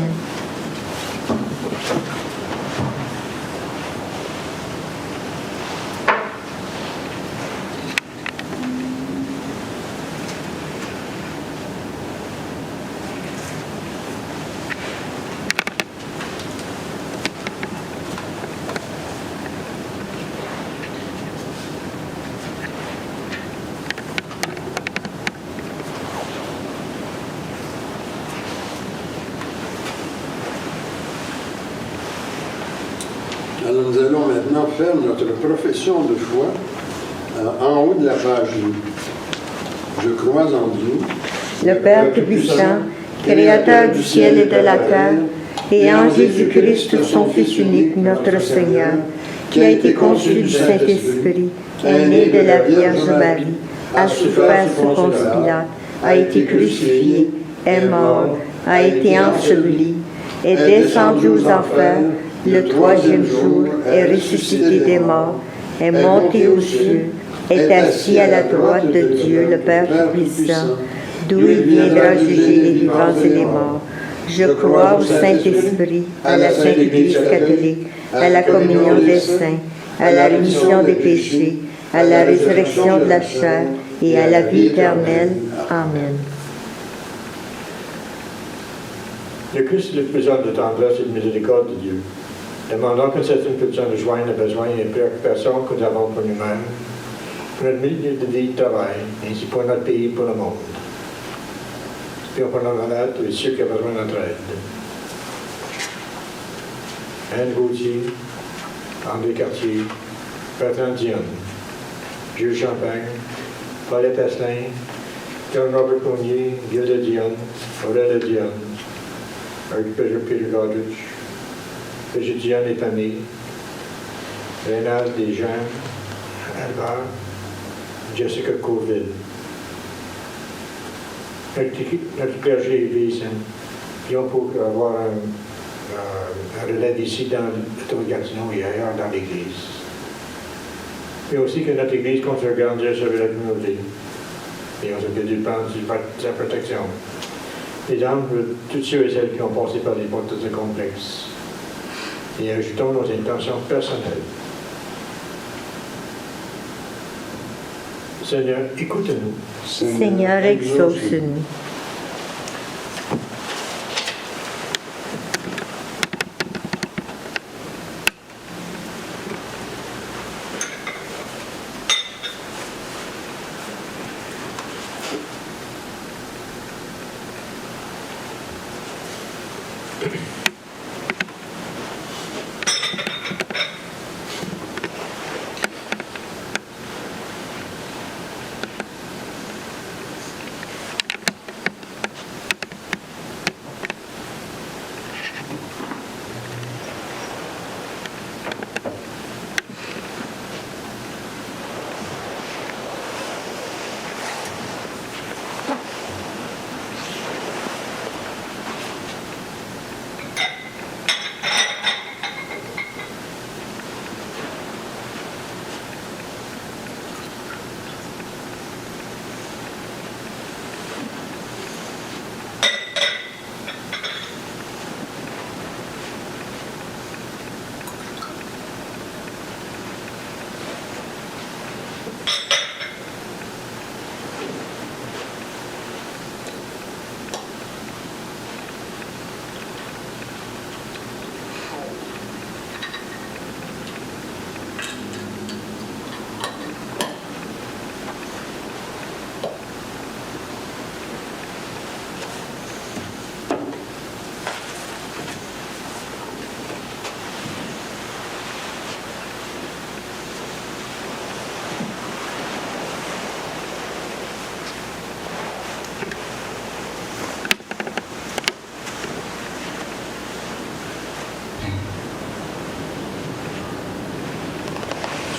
Alors nous allons maintenant faire notre profession de foi en haut de la page. Je crois en Dieu, Le Père Tout-Puissant, Créateur du ciel et de la terre, et en Jésus-Christ, son Fils unique, notre Seigneur, qui a été conçu du Saint-Esprit, est né de la Vierge Marie, a souffert sous Ponce Pilate, a été crucifié, est mort, a été enseveli, est descendu aux enfers, le troisième jour est ressuscité des morts, est monté aux cieux, est assis à la droite de Dieu, le Père Tout-Puissant, d'où il viendra juger les vivants et les morts. Je crois au Saint-Esprit, à la Sainte Église catholique, à la communion des saints, à la rémission des péchés, à la résurrection de la chair et à la vie éternelle. Amen. Le Christ est le trésor de tendresse et de miséricorde de Dieu. Demandons que cette impulsion de joindre les besoins et les préoccupations que nous avons pour nous-mêmes, pour notre milieu de vie et de travail, ainsi pour notre pays et pour le monde. Prions pour nos malades et ceux qui ont besoin de notre aide. Anne Gauthier, André Cartier, Bertrand Dionne, Jules Champagne, Paulette Asselin, John Robert Cognier, Gilda Dionne, Aurélie Dionne, Archbishop Peter Godrich, Bishop Dionne et famille, Reynald Desjardins, Albert, Jessica Coville. Notre clergé Église, prions pour avoir un relève ici dans le Gatineau et ailleurs dans l'Église. Et aussi que notre Église continue à grandir sur la communauté. Et on se que Dieu pense de sa protection. Les âmes de tous ceux et celles qui ont passé par des portes de complexes. Et ajoutons nos intentions personnelles. Seigneur, écoute-nous. Seigneur, exauce-nous.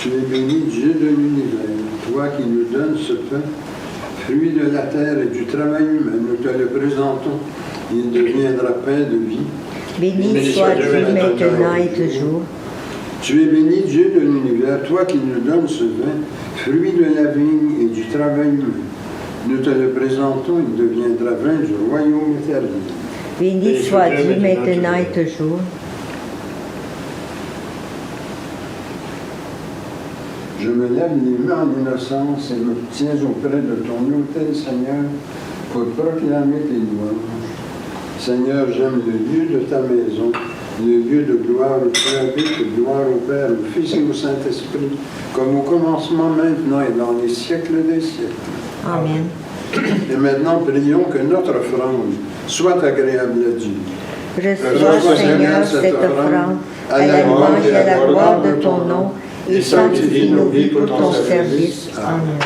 Tu es béni, Dieu de l'univers, toi qui nous donnes ce pain, fruit de la terre et du travail humain. Nous te le présentons, il deviendra pain de vie. Béni sois-tu maintenant et toujours. Tu es béni, Dieu de l'univers, toi qui nous donnes ce vin, fruit de la vigne et du travail humain. Nous te le présentons, il deviendra vin du royaume éternel. Béni sois-tu maintenant et toujours. Je me lève les mains en innocence et me tiens auprès de ton autel, Seigneur, pour proclamer tes louanges. Seigneur, j'aime le lieu de ta maison, le lieu de gloire où tu habites, gloire au Père, au Fils et au Saint-Esprit, comme au commencement, maintenant et dans les siècles des siècles. Amen. Et maintenant, prions que notre offrande soit agréable à Dieu. Reçois, Seigneur, cette offrande à la louange et à la gloire de ton nom, et sanctifie nos vies pour ton service. Amen.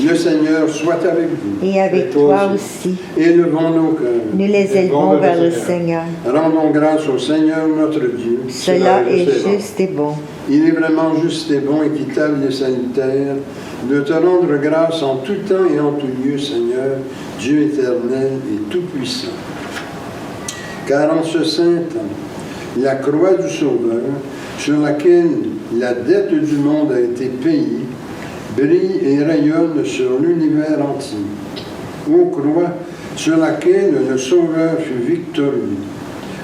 Le Seigneur soit avec vous. Et avec toi aussi. Élevons nos cœurs. Nous les élevons vers le Seigneur. Rendons grâce au Seigneur notre Dieu. Cela est juste et bon. Il est vraiment juste et bon, équitable et salutaire de te rendre grâce en tout temps et en tout lieu, Seigneur, Dieu éternel et tout-puissant. Car en ce saint temps, la croix du Sauveur, sur laquelle la dette du monde a été payée, brille et rayonne sur l'univers entier. Ô croix, sur laquelle le Sauveur fut victorieux,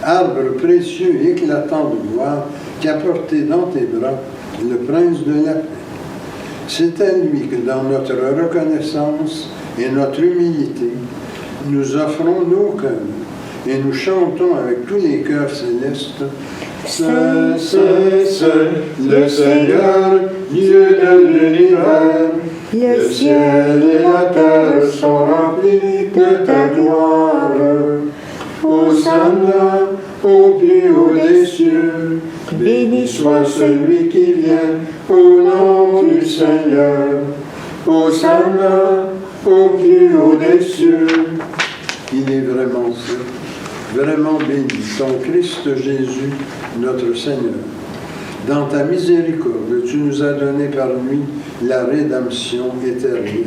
arbre précieux et éclatant de gloire, qu'a porté dans tes bras le prince de la paix. C'est à lui que dans notre reconnaissance et notre humilité, nous offrons nos cœurs et nous chantons avec tous les cœurs célestes. Saint, Saint, Saint, le Seigneur, Dieu de l'univers, le ciel et la terre sont remplis de ta gloire. Hosanna au plus haut des cieux, béni soit celui qui vient au nom du Seigneur. Hosanna au plus haut des cieux. Il est vraiment ça, vraiment béni, ton Christ Jésus, notre Seigneur. Dans ta miséricorde, tu nous as donné par lui la rédemption éternelle.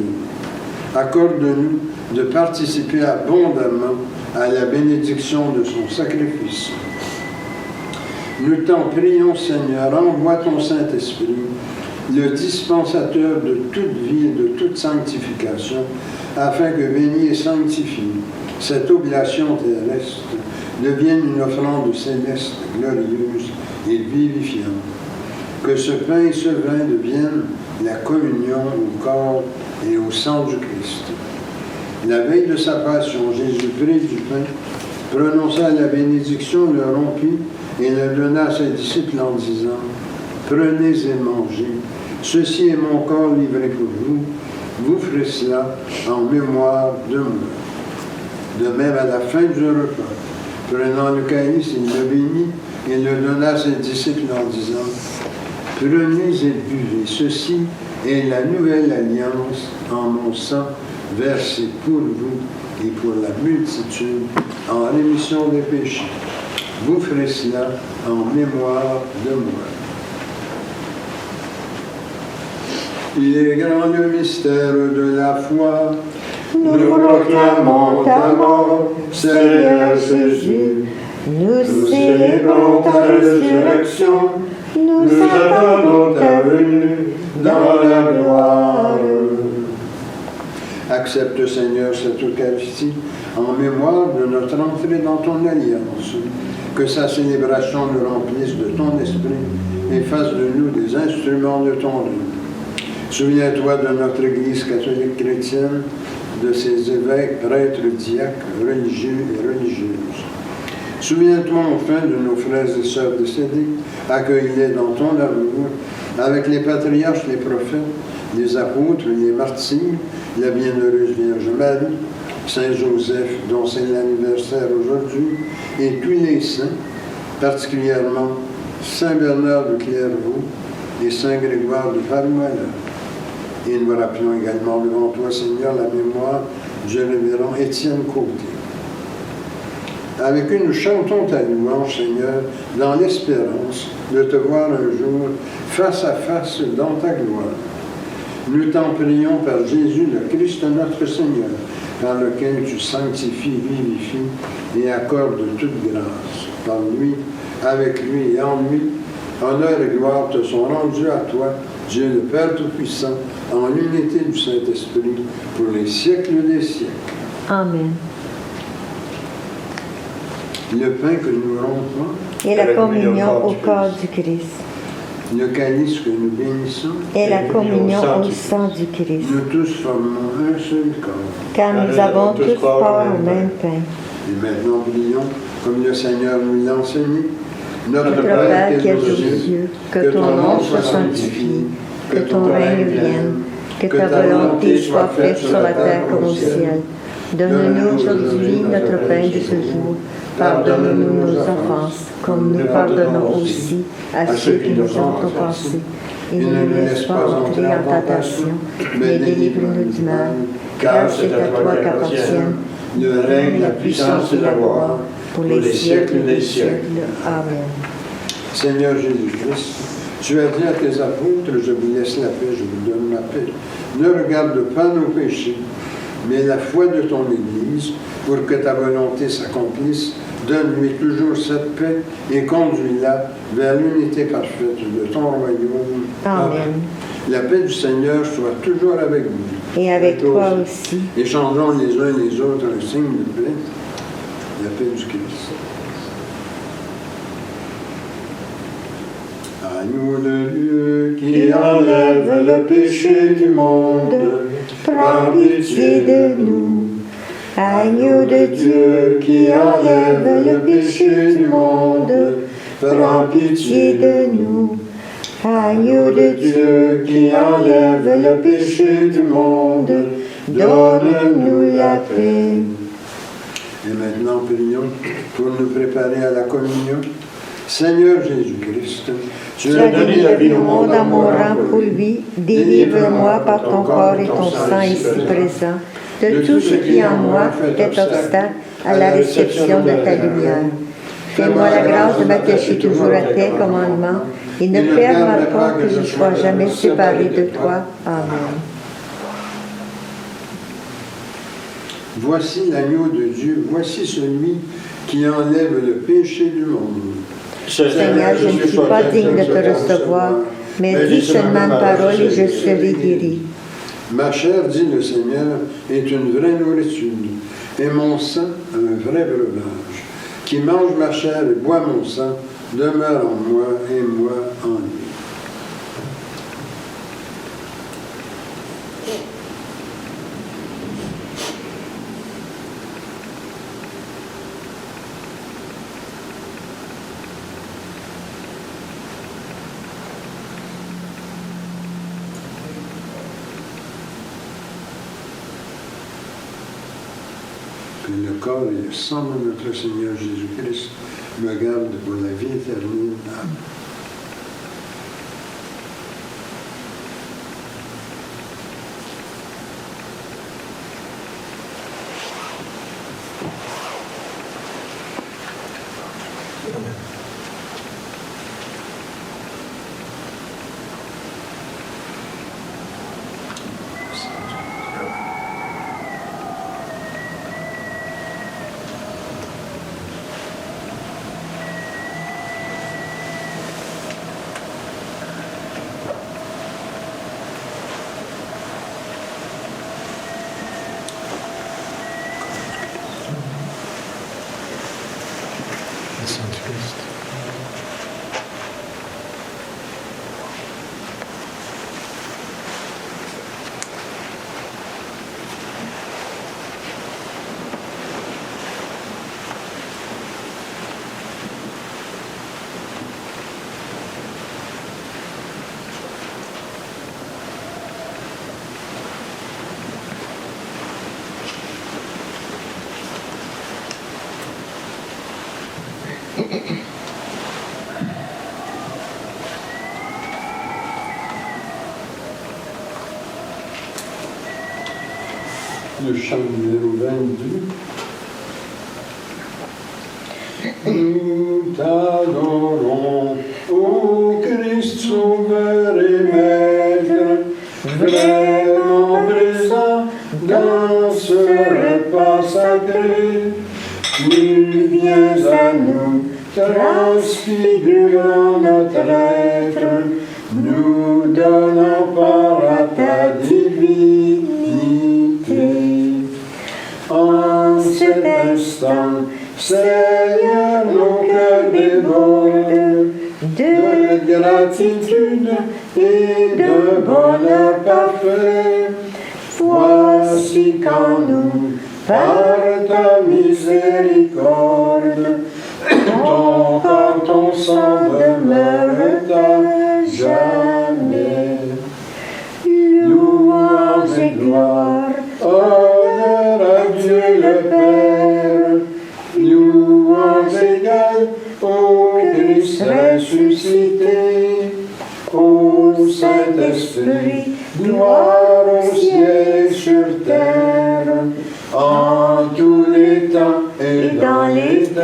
Accorde-nous de participer abondamment à la bénédiction de son sacrifice. Nous t'en prions, Seigneur, envoie ton Saint-Esprit, le dispensateur de toute vie et de toute sanctification, afin que béni et sanctifié, cette oblation terrestre devienne une offrande céleste, glorieuse et vivifiante. Que ce pain et ce vin deviennent la communion au corps et au sang du Christ. La veille de sa passion, Jésus prit du pain, prononça la bénédiction, le rompit et le donna à ses disciples en disant « Prenez et mangez, ceci est mon corps livré pour vous, vous ferez cela en mémoire de moi. » De même, à la fin du repas, prenant le calice, il le bénit et le donna à ses disciples en disant « Prenez et buvez, ceci est la nouvelle alliance en mon sang, versé pour vous et pour la multitude en rémission des péchés. Vous ferez cela en mémoire de moi. » Il est grand le mystère de la foi. Nous proclamons ta mort, Seigneur Jésus. Nous célébrons ta résurrection. Nous attendons ta venue dans la gloire. Accepte, Seigneur, cette Eucharistie en mémoire de notre entrée dans ton alliance. Que sa célébration nous remplisse de ton esprit et fasse de nous des instruments de ton règne. Souviens-toi de notre Église catholique chrétienne, de ses évêques, prêtres, diacres, religieux et religieuses. Souviens-toi enfin de nos frères et sœurs décédés, accueille-les dans ton amour, avec les patriarches, les prophètes, les apôtres, les martyrs, la bienheureuse Vierge Marie, Saint Joseph, dont c'est l'anniversaire aujourd'hui, et tous les saints, particulièrement Saint Bernard de Clairvaux et Saint Grégoire de Valmoella. Et nous rappelons également devant toi, Seigneur, la mémoire du révérend Étienne Côté. avec qui nous chantons ta louange, Seigneur, dans l'espérance de te voir un jour face à face dans ta gloire. Nous t'en prions par Jésus, le Christ notre Seigneur, par lequel tu sanctifies, vivifies et accordes toute grâce. Par lui, avec lui et en lui, honneur et gloire te sont rendus à toi, Dieu le Père Tout-Puissant, en l'unité du Saint-Esprit, pour les siècles des siècles. Amen. Le pain que nous rompons, Et la communion au corps du Christ. le calice que nous bénissons, Et la communion au sang du Christ. nous tous formons un seul corps. Car nous avons tous part au même pain. Et maintenant, prions, comme le Seigneur nous l'a enseigné. Notre Père qui es aux cieux, que ton nom soit sanctifié, que ton règne vienne, que ta volonté soit faite sur la terre comme au ciel. Donne-nous aujourd'hui notre pain de ce jour. Pardonne-nous nos offenses, comme nous pardonnons aussi à ceux qui nous ont offensés. Et ne nous laisse pas entrer en tentation, mais délivre-nous du mal, car c'est à toi qu'appartiennent le règne, la puissance et la gloire, pour les siècles des siècles. Amen. Seigneur Jésus-Christ, tu as dit à tes apôtres, je vous laisse la paix, je vous donne la paix. Ne regarde pas nos péchés, mais la foi de ton Église, pour que ta volonté s'accomplisse. Donne-lui toujours cette paix et conduis-la vers l'unité parfaite de ton royaume. Amen. La paix du Seigneur soit toujours avec vous. Et avec toi aussi. Échangeons les uns les autres un signe de paix. La paix du Christ. Agneau de Dieu qui enlève le péché du monde, prends pitié de nous. Agneau de Dieu qui enlève le péché du monde, prends pitié de nous. Agneau de Dieu qui enlève le péché du monde, donne-nous la paix. Et maintenant, prions pour nous préparer à la communion. Seigneur Jésus-Christ, tu as donné la vie au monde en mourant pour lui. Délivre-moi par ton corps et ton sang ici présent de tout ce qui en moi fait obstacle à la réception de ta lumière. Fais-moi la grâce de m'attacher toujours à tes commandements et ne permets pas que je sois jamais séparé de toi. Amen. Voici l'agneau de Dieu, voici celui qui enlève le péché du monde. Seigneur, je ne suis pas digne de te recevoir, mais dis seulement une parole et je serai guéri. Ma chair, dit le Seigneur, est une vraie nourriture, et mon sang, un vrai breuvage. Qui mange ma chair et boit mon sang, demeure en moi et moi en lui. Que le corps et le sang de notre Seigneur Jésus-Christ me gardent pour la vie éternelle. Amen. Le chant numéro 22. Nous t'adorons, ô Christ sauveur et maître, vraiment présent dans ce repas sacré. Tu viens à nous, transfigurant notre être, nous donnant part à ta divinité. En cet instant, Seigneur, nos cœurs débordent de gratitude et de bonheur parfait. Voici qu'en nous, par ta miséricorde, ton corps, ton sang demeure à jamais. Louange et gloire, honneur à Dieu le Père, louange égale au Christ ressuscité, au Saint-Esprit, gloire au ciel sur terre, en tous les temps et dans l'éternité.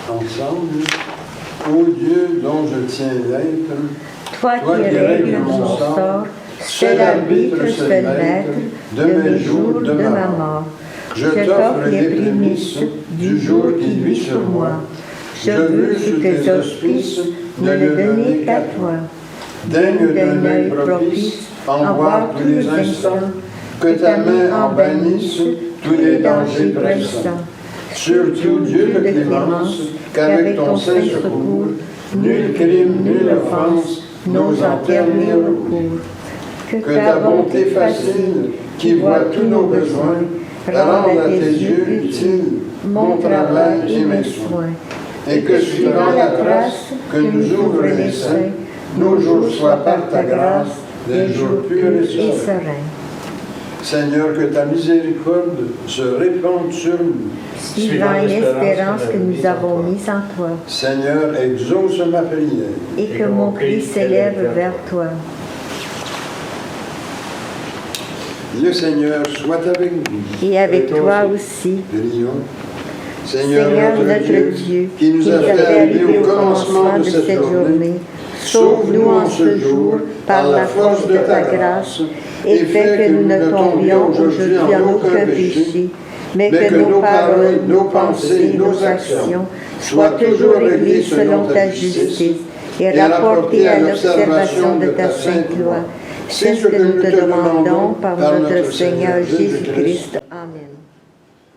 Ensemble, ô Dieu dont je tiens l'être, toi qui règles mon sort, seul arbitre, seul maître de mes jours, de ma mort. Je t'offre les prémices du jour qui luit sur moi. Je veux sous tes auspices ne le donner qu'à toi. Daigne d'un œil propice en voir tous les instants, que ta main en bannisse tous les dangers pressants. Surtout Dieu de clémence, qu'avec ton saint secours, nul crime, nulle offense n'ose en terner recours. Que ta bonté facile, qui voit tous nos besoins, rende à tes yeux utile mon travail et mes soins. Et que suivant la trace que nous ouvrent les saints, nos jours soient par ta grâce des jours purs et sereins. Seigneur, que ta miséricorde se répande sur nous. Suivant l'espérance que nous avons mise en toi. Seigneur, exauce ma prière. Et que mon cri s'élève vers toi. Le Seigneur soit avec nous. Et avec toi aussi. Prions. Seigneur notre Dieu, qui nous a fait arriver au commencement de cette journée, sauve-nous en ce jour par la force de ta grâce et fais que nous ne tombions aujourd'hui en aucun péché, mais que nos paroles, nos pensées, nos actions soient toujours réglées selon ta justice et rapportées à l'observation de ta sainte loi. C'est ce que nous te demandons par notre Seigneur Jésus-Christ. Amen.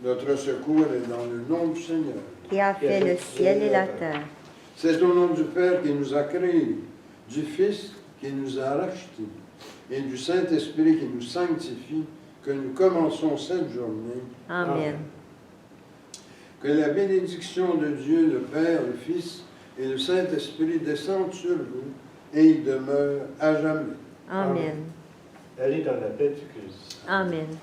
Notre secours est dans le nom du Seigneur, qui a fait le ciel et la terre. C'est au nom du Père qui nous a créés, du Fils qui nous a rachetés et du Saint-Esprit qui nous sanctifie que nous commençons cette journée. Amen. Que la bénédiction de Dieu, le Père, le Fils et le Saint-Esprit descendent sur vous et ils demeurent à jamais. Amen. Allez dans la paix du Christ. Amen.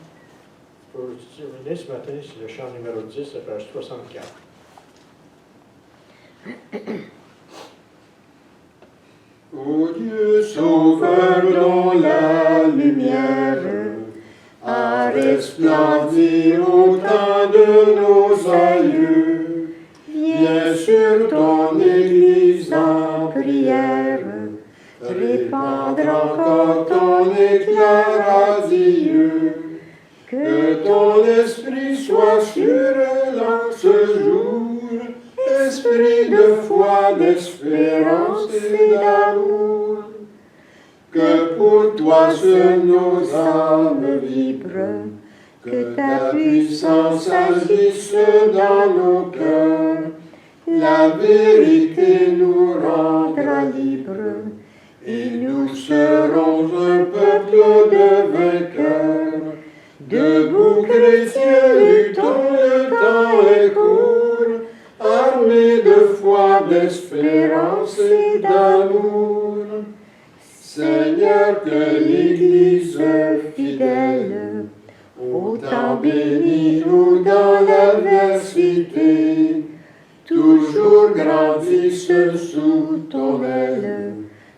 Pour terminer ce matin, c'est le chant numéro 10, la page 64. Ô Dieu sauveur dont la lumière a resplendi au temps de nos aïeux, viens sur ton Église en prière, répandre encore ton éclat radieux. Que ton esprit soit sur elle en ce jour, esprit de foi, d'espérance et d'amour. Que pour toi seuls nos âmes vibrent, que ta puissance agisse dans nos cœurs. La vérité nous rendra libres, et nous serons un peuple de vainqueurs. Debout chrétiens, luttons, le temps est court, d'espérance et d'amour. Seigneur, que l'Église fidèle, autant bénis-nous dans l'adversité, toujours grandisse sous ton aile,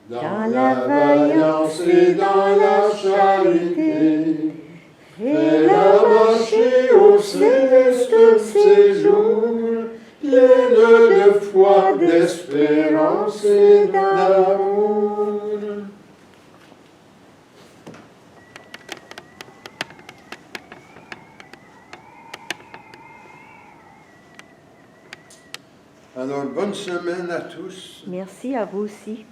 dans la vaillance et dans la charité. Fais-la marcher au céleste séjour, pleine de foi, d'espérance et d'amour. Alors, bonne semaine à tous. Merci à vous aussi.